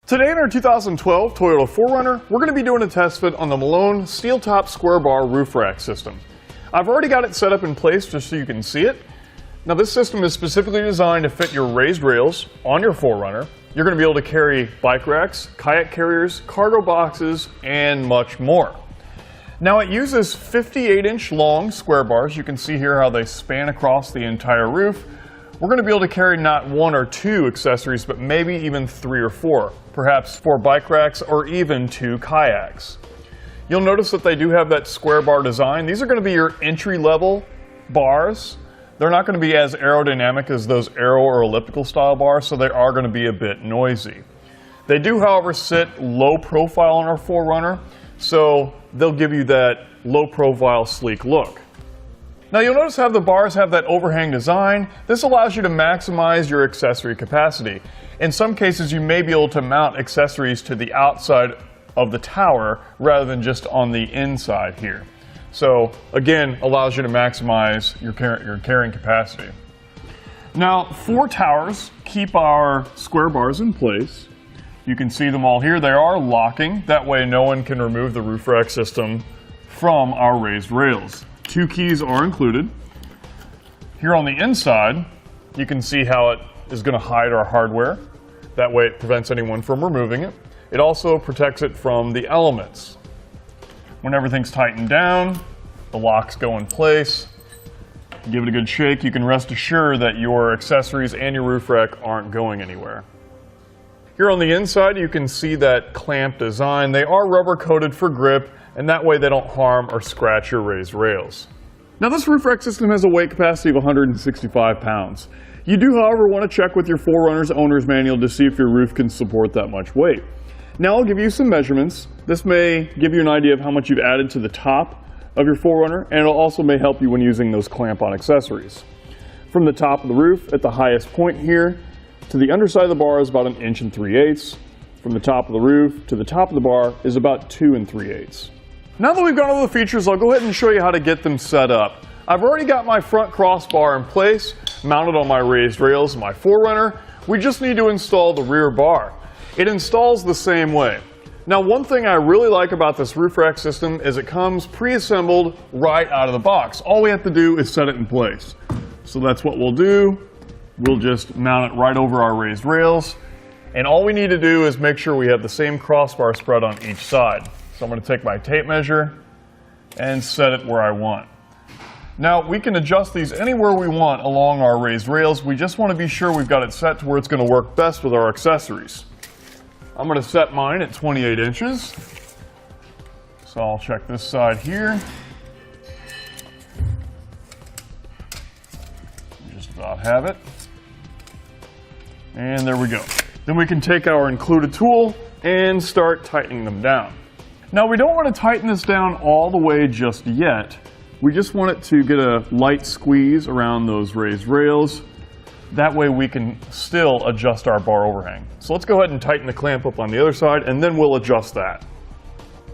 Today in our 2012 Toyota 4Runner, we're going to be doing a test fit on the Malone SteelTop square bar roof rack system. I've already got it set up in place just so you can see it. Now this system is specifically designed to fit your raised rails on your 4Runner. You're going to be able to carry bike racks, kayak carriers, cargo boxes, and much more. Now it uses 58-inch long square bars. You can see here how they span across the entire roof. We're going to be able to carry not one or two accessories, but maybe even 3 or 4, perhaps 4 bike racks or even 2 kayaks. You'll notice that they do have that square bar design. These are going to be your entry-level bars. They're not going to be as aerodynamic as those aero or elliptical style bars, so they are going to be a bit noisy. They do, however, sit low profile on our 4Runner, so they'll give you that low profile, sleek look. Now you'll notice how the bars have that overhang design. This allows you to maximize your accessory capacity. In some cases you may be able to mount accessories to the outside of the tower rather than just on the inside here. So again, allows you to maximize your carrying capacity. Now 4 towers keep our square bars in place. You can see them all here. They are locking. That way no one can remove the roof rack system from our raised rails. 2 keys are included. Here on the inside, you can see how it is going to hide our hardware. That way it prevents anyone from removing it. It also protects it from the elements. When everything's tightened down, the locks go in place. Give it a good shake. You can rest assured that your accessories and your roof rack aren't going anywhere. Here on the inside, you can see that clamp design. They are rubber coated for grip, and that way they don't harm or scratch your raised rails. Now this roof rack system has a weight capacity of 165 pounds. You do, however, want to check with your 4Runner's owner's manual to see if your roof can support that much weight. Now I'll give you some measurements. This may give you an idea of how much you've added to the top of your 4Runner, and it also may help you when using those clamp-on accessories. From the top of the roof at the highest point here to the underside of the bar is about 1 3/8 inches. From the top of the roof to the top of the bar is about 2 3/8 inches. Now that we've got all the features, I'll go ahead and show you how to get them set up. I've already got my front crossbar in place, mounted on my raised rails in my 4Runner. We just need to install the rear bar. It installs the same way. Now one thing I really like about this roof rack system is it comes pre-assembled right out of the box. All we have to do is set it in place. So that's what we'll do. We'll just mount it right over our raised rails. And all we need to do is make sure we have the same crossbar spread on each side. So I'm going to take my tape measure and set it where I want. Now we can adjust these anywhere we want along our raised rails. We just want to be sure we've got it set to where it's going to work best with our accessories. I'm going to set mine at 28 inches. So I'll check this side here. Just about have it. And there we go. Then we can take our included tool and start tightening them down. Now we don't want to tighten this down all the way just yet. We just want it to get a light squeeze around those raised rails. That way we can still adjust our bar overhang. So let's go ahead and tighten the clamp up on the other side and then we'll adjust that.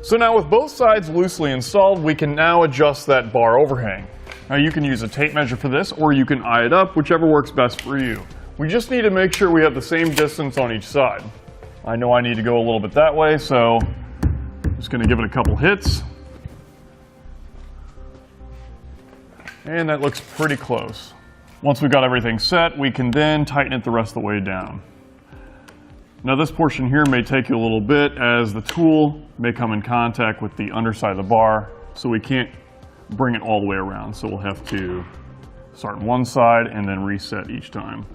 So now with both sides loosely installed, we can now adjust that bar overhang. Now you can use a tape measure for this or you can eye it up, whichever works best for you. We just need to make sure we have the same distance on each side. I know I need to go a little bit that way, so I'm just going to give it a couple hits. And that looks pretty close. Once we've got everything set, we can then tighten it the rest of the way down. Now this portion here may take you a little bit as the tool may come in contact with the underside of the bar, so we can't bring it all the way around. So we'll have to start on one side and then reset each time.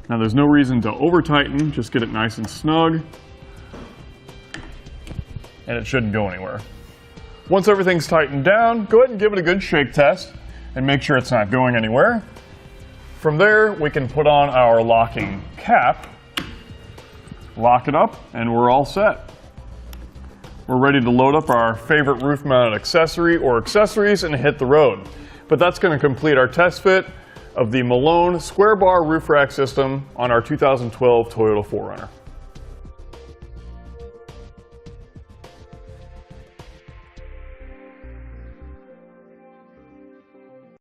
Now there's no reason to over tighten, just get it nice and snug. And it shouldn't go anywhere. Once everything's tightened down, go ahead and give it a good shake test and make sure it's not going anywhere. From there, we can put on our locking cap, lock it up, and we're all set. We're ready to load up our favorite roof-mounted accessory or accessories and hit the road. But that's going to complete our test fit of the Malone square bar roof rack system on our 2012 Toyota 4Runner.